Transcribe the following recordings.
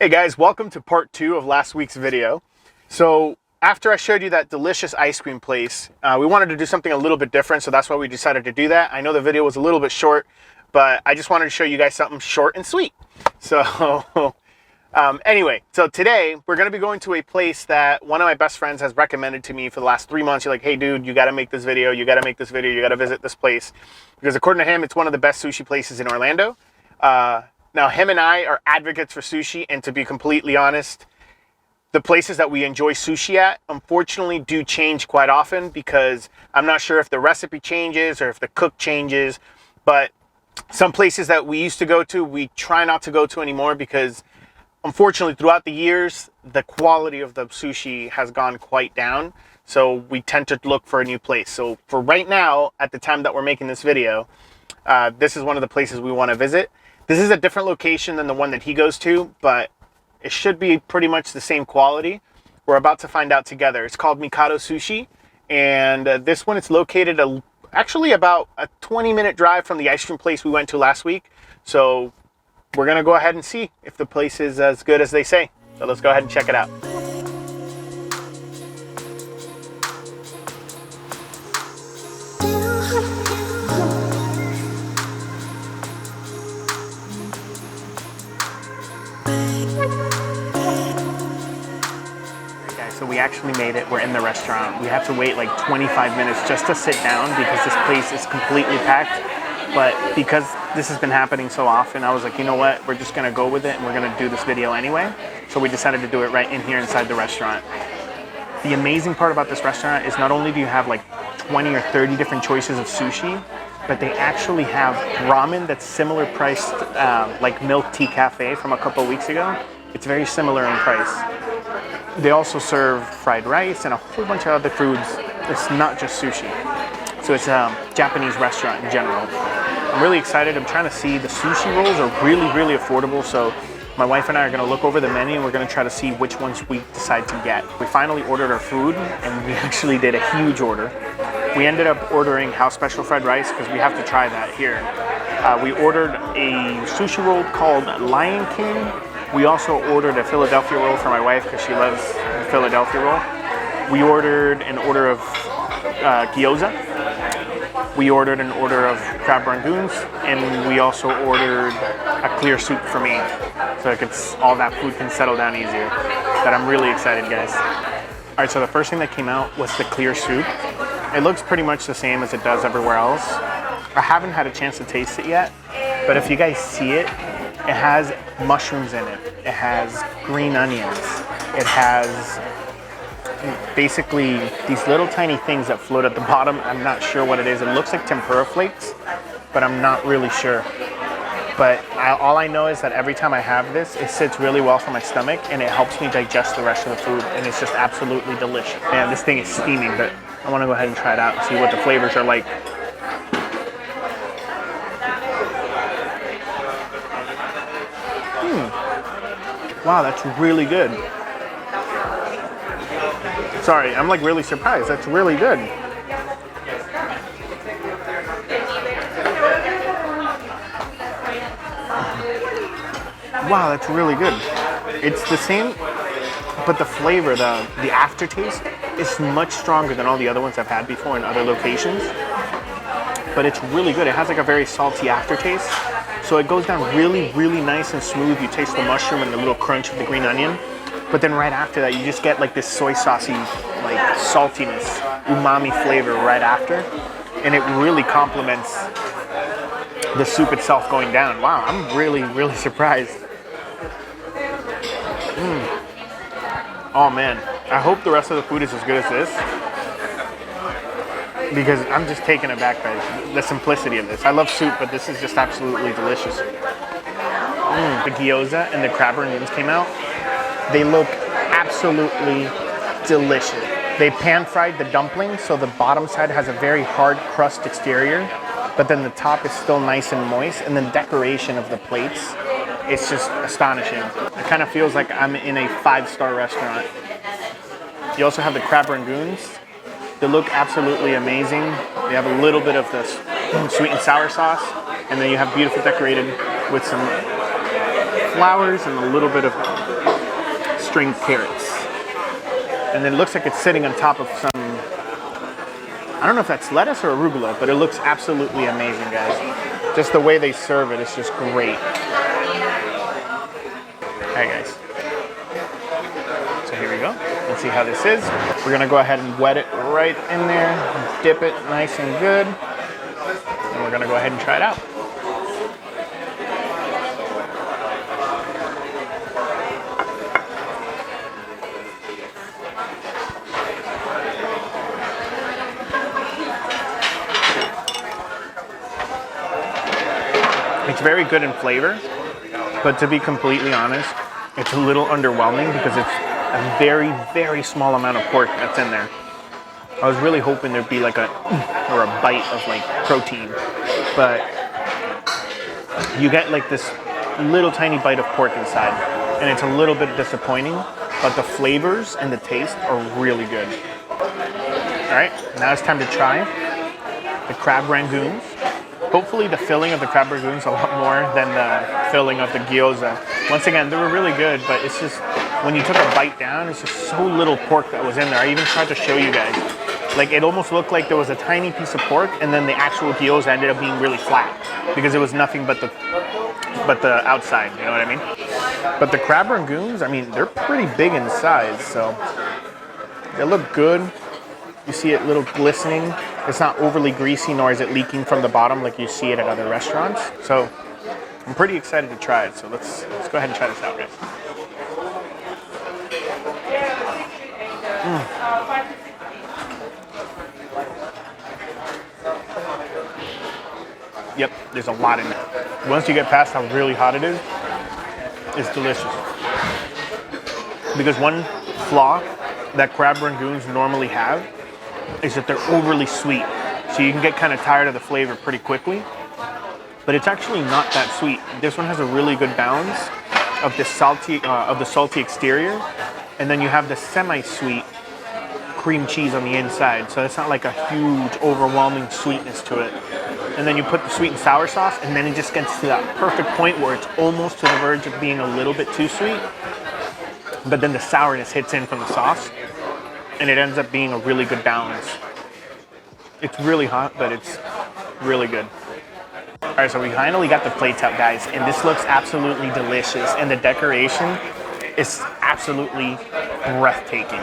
Hey guys, welcome to part 2 of last week's video. So after I showed you that delicious ice cream place, we wanted to do something a little bit different, so that's why we decided to do that. I know the video was a little bit short, but I just wanted to show you guys something short and sweet. So anyway, so today we're going to be going to a place that one of my best friends has recommended to me for the last 3 months. You're like, hey dude, you got to make this video, you got to make this video, you got to visit this place. Because according to him, it's one of the best sushi places in Orlando. Now, him and I are advocates for sushi, and to be completely honest, the places that we enjoy sushi at, unfortunately, do change quite often because I'm not sure if the recipe changes or if the cook changes, but some places that we used to go to, we try not to go to anymore because, unfortunately, throughout the years, the quality of the sushi has gone quite down, so we tend to look for a new place. So for right now, at the time that we're making this video, this is one of the places we want to visit. This is a different location than the one that he goes to, but it should be pretty much the same quality. We're about to find out together. It's called Mikado Sushi, and this one is located actually about a 20-minute drive from the ice cream place we went to last week. So we're going to go ahead and see if the place is as good as they say. So let's go ahead and check it out. So we actually made it. We're in the restaurant. We have to wait like 25 minutes just to sit down because this place is completely packed. But because this has been happening so often, I was like, you know what? We're just gonna go with it and we're gonna do this video anyway. So we decided to do it right in here inside the restaurant. The amazing part about this restaurant is not only do you have like 20 or 30 different choices of sushi, but they actually have ramen that's similar priced like Milk Tea Cafe from a couple of weeks ago. It's very similar in price. They also serve fried rice and a whole bunch of other foods. It's not just sushi. So it's a Japanese restaurant in general. I'm really excited. I'm trying to see, the sushi rolls are really affordable. So my wife and I are going to look over the menu and we're going to try to see which ones we decide to get. We finally ordered our food and we actually did a huge order. We ended up ordering house special fried rice because we have to try that here. We ordered a sushi roll called Lion King. We also ordered a Philadelphia roll for my wife because she loves the Philadelphia roll. We ordered an order of gyoza. We ordered an order of crab rangoons, and we also ordered a clear soup for me, so all that food can settle down easier. But I'm really excited, guys. All right, so the first thing that came out was the clear soup. It looks pretty much the same as it does everywhere else. I haven't had a chance to taste it yet, but if you guys see it, it has mushrooms in it. It has green onions. It has basically these little tiny things that float at the bottom. I'm not sure what it is. It looks like tempura flakes, but I'm not really sure. But all I know is that every time I have this, it sits really well for my stomach and it helps me digest the rest of the food, and it's just absolutely delicious. Man, this thing is steaming, but I want to go ahead and try it out and see what the flavors are like. Wow, that's really good. Sorry, I'm like really surprised. That's really good. Wow, that's really good. It's the same, but the flavor, the aftertaste is much stronger than all the other ones I've had before in other locations. But it's really good. It has like a very salty aftertaste. So it goes down really nice and smooth. You taste the mushroom and the little crunch of the green onion. But then right after that, you just get like this soy saucy, like saltiness, umami flavor right after. And it really complements the soup itself going down. Wow, I'm really surprised. Oh man, I hope the rest of the food is as good as this, because I'm just taken aback by the simplicity of this. I love soup, but this is just absolutely delicious. The gyoza and the crab rangoons came out. They look absolutely delicious. They pan-fried the dumplings, so the bottom side has a very hard crust exterior, but then the top is still nice and moist, and the decoration of the plates, it's just astonishing. It kind of feels like I'm in a 5-star restaurant. You also have the crab rangoons. They look absolutely amazing. They have a little bit of this sweet and sour sauce, and then you have beautiful decorated with some flowers and a little bit of string carrots. And then it looks like it's sitting on top of some, I don't know if that's lettuce or arugula, but it looks absolutely amazing, guys. Just the way they serve it is just great. Alright, guys. So here we go. Let's see how this is. We're gonna go ahead and wet it right in there, dip it nice and good, and we're gonna go ahead and try it out. It's very good in flavor, but to be completely honest, it's a little underwhelming because it's a very, very small amount of pork that's in there. I was really hoping there'd be like a bite of like protein, but you get like this little tiny bite of pork inside, and it's a little bit disappointing, but the flavors and the taste are really good. All right, now it's time to try the crab rangoons. Hopefully the filling of the crab rangoon is a lot more than the filling of the gyoza. Once again, they were really good, but it's just, when you took a bite down, it's just so little pork that was in there. I even tried to show you guys. Like, it almost looked like there was a tiny piece of pork, and then the actual gyoza ended up being really flat, because it was nothing but the outside, you know what I mean? But the crab rangoons, I mean, they're pretty big in size, so they look good. You see it a little glistening. It's not overly greasy, nor is it leaking from the bottom like you see it at other restaurants. So I'm pretty excited to try it. So let's go ahead and try this out, guys. Yep, there's a lot in it. Once you get past how really hot it is, it's delicious. Because one flaw that crab rangoons normally have is that they're overly sweet. So you can get kind of tired of the flavor pretty quickly. But it's actually not that sweet. This one has a really good balance of the salty exterior, and then you have the semi-sweet cream cheese on the inside. So it's not like a huge, overwhelming sweetness to it. And then you put the sweet and sour sauce, and then it just gets to that perfect point where it's almost to the verge of being a little bit too sweet. But then the sourness hits in from the sauce, and it ends up being a really good balance. It's really hot, but it's really good. All right, so we finally got the plates out, guys, and this looks absolutely delicious, and the decoration is absolutely breathtaking.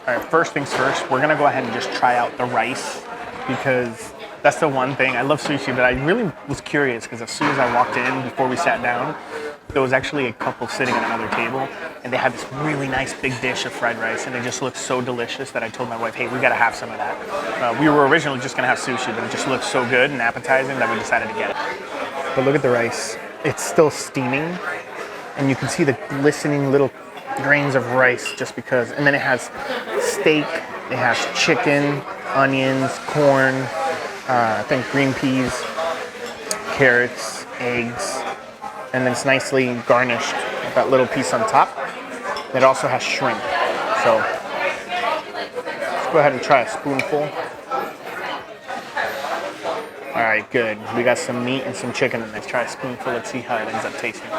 All right, first things first, we're gonna go ahead and just try out the rice, because that's the one thing. I love sushi, but I really was curious because as soon as I walked in, before we sat down, there was actually a couple sitting at another table, and they had this really nice big dish of fried rice, and it just looked so delicious that I told my wife, hey, we gotta have some of that. We were originally just gonna have sushi, but it just looked so good and appetizing that we decided to get it. But look at the rice. It's still steaming, and you can see the glistening little grains of rice just because, and then it has steak, it has chicken, onions, corn, I think green peas, carrots, eggs, and then it's nicely garnished with that little piece on top. It also has shrimp. So let's go ahead and try a spoonful. All right, good. We got some meat and some chicken, and let's try a spoonful. Let's see how it ends up tasting.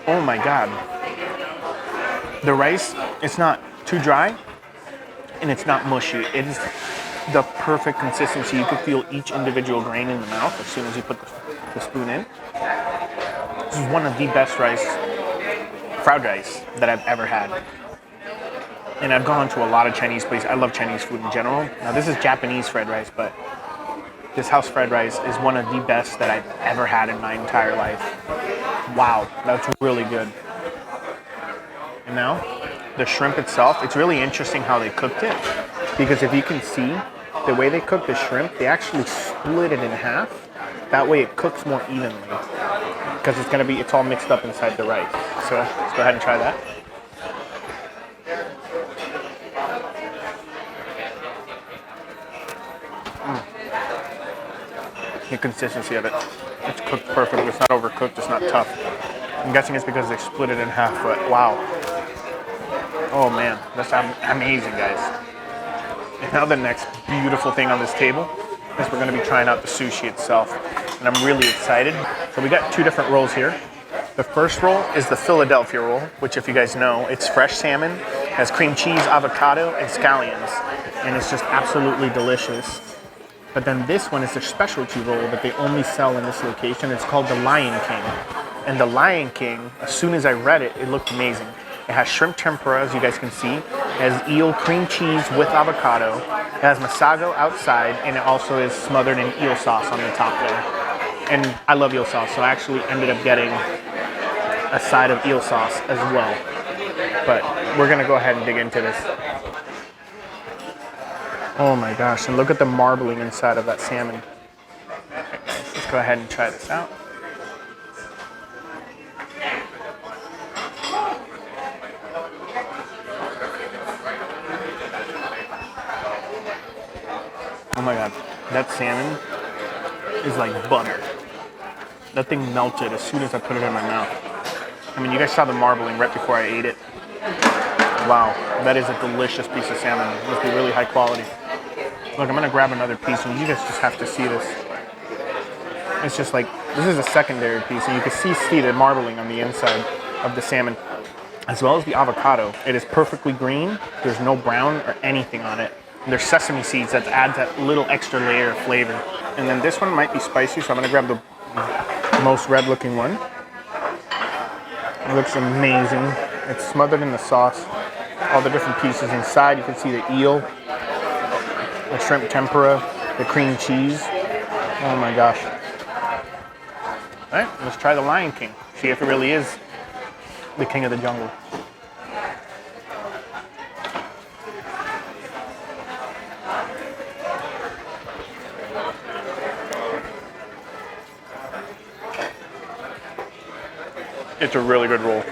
Oh my God. The rice, it's not too dry and it's not mushy. It is the perfect consistency. You can feel each individual grain in the mouth as soon as you put the spoon in. This is one of the best fried rice that I've ever had. And I've gone to a lot of Chinese places. I love Chinese food in general. Now this is Japanese fried rice, but this house fried rice is one of the best that I've ever had in my entire life. Wow, that's really good. And now, the shrimp itself, it's really interesting how they cooked it. Because if you can see, the way they cook the shrimp, they actually split it in half. That way it cooks more evenly. Because it's all mixed up inside the rice. So let's go ahead and try that. the consistency of it. It's cooked perfect. It's not overcooked. It's not tough. I'm guessing it's because they split it in half, but wow. Oh man, that's amazing, guys. And now the next beautiful thing on this table is we're gonna be trying out the sushi itself. And I'm really excited. So we got two different rolls here. The first roll is the Philadelphia roll, which if you guys know, it's fresh salmon, has cream cheese, avocado, and scallions. And it's just absolutely delicious. But then this one is their specialty roll that they only sell in this location. It's called the Lion King. And the Lion King, as soon as I read it, it looked amazing. It has shrimp tempura, as you guys can see. It has eel cream cheese with avocado. It has masago outside, and it also is smothered in eel sauce on the top there. And I love eel sauce, so I actually ended up getting a side of eel sauce as well. But we're gonna go ahead and dig into this. Oh my gosh, and look at the marbling inside of that salmon. Let's go ahead and try this out. Oh my god, that salmon is like butter. That thing melted as soon as I put it in my mouth. I mean, you guys saw the marbling right before I ate it. Wow, that is a delicious piece of salmon. It must be really high quality. Look, I'm gonna grab another piece and you guys just have to see this. It's just like, this is a secondary piece and you can see the marbling on the inside of the salmon, as well as the avocado. It is perfectly green. There's no brown or anything on it. And there's sesame seeds that adds that little extra layer of flavor. And then this one might be spicy, so I'm gonna grab the most red looking one. It looks amazing. It's smothered in the sauce. All the different pieces inside. You can see the eel, the shrimp tempura, the cream cheese. Oh my gosh. All right, let's try the Lion King. See if it really is the king of the jungle. It's a really good roll.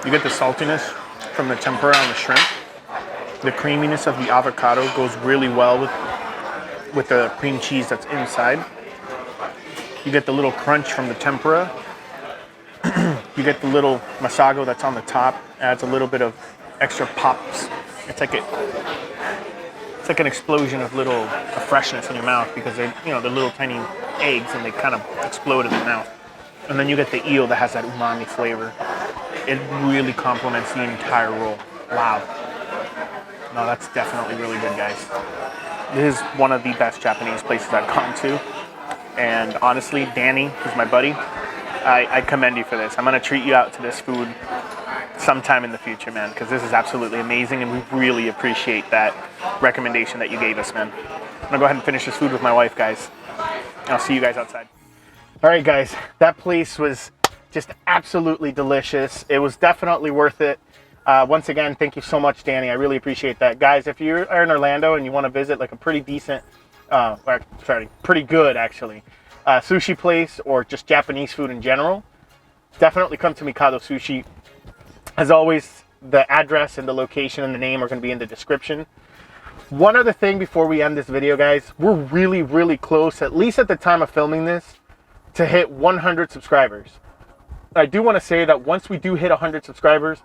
You get the saltiness from the tempura and the shrimp. The creaminess of the avocado goes really well with the cream cheese that's inside. You get the little crunch from the tempura. You get the little masago that's on the top. Adds a little bit of extra pops. It's like an explosion of little freshness in your mouth because they're, you know, they're little tiny eggs and they kind of explode in the mouth. And then you get the eel that has that umami flavor. It really complements the entire roll. Wow. No, that's definitely really good, guys. This is one of the best Japanese places I've gone to. And honestly, Danny, who's my buddy, I commend you for this. I'm going to treat you out to this food sometime in the future, man, because this is absolutely amazing and we really appreciate that recommendation that you gave us, man. I'm going to go ahead and finish this food with my wife, guys. I'll see you guys outside. All right, guys, that place was just absolutely delicious. It was definitely worth it. Once again, thank you so much, Danny. I really appreciate that. Guys, if you are in Orlando and you want to visit like a pretty decent, pretty good actually, sushi place or just Japanese food in general, definitely come to Mikado Sushi. As always, the address and the location and the name are going to be in the description. One other thing before we end this video, guys, we're really, really close, at least at the time of filming this, to hit 100 subscribers. I do want to say that once we do hit 100 subscribers,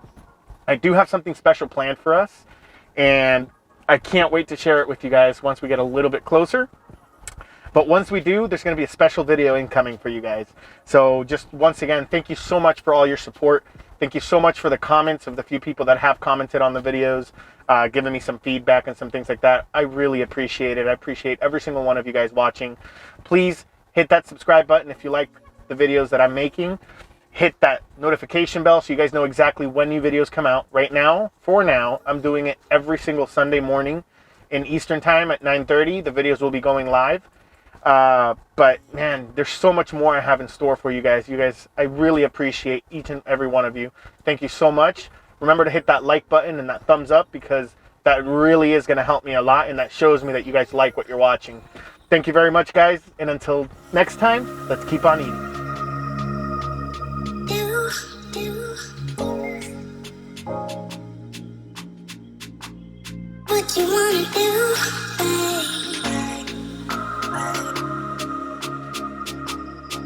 I do have something special planned for us, and I can't wait to share it with you guys once we get a little bit closer. But once we do, there's going to be a special video incoming for you guys. So just once again, thank you so much for all your support. Thank you so much for the comments of the few people that have commented on the videos, giving me some feedback and some things like that. I really appreciate it. I appreciate every single one of you guys watching. Please hit that subscribe button if you like the videos that I'm making. Hit that notification bell so you guys know exactly when new videos come out. Right now, for now, I'm doing it every single Sunday morning in Eastern time at 9:30. The videos will be going live. But man, there's so much more I have in store for you guys. I really appreciate each and every one of you. Thank you so much. Remember to hit that like button and that thumbs up because that really is going to help me a lot and that shows me that you guys like what you're watching. Thank you very much, guys. And until next time, let's keep on eating. what you wanna do, babe.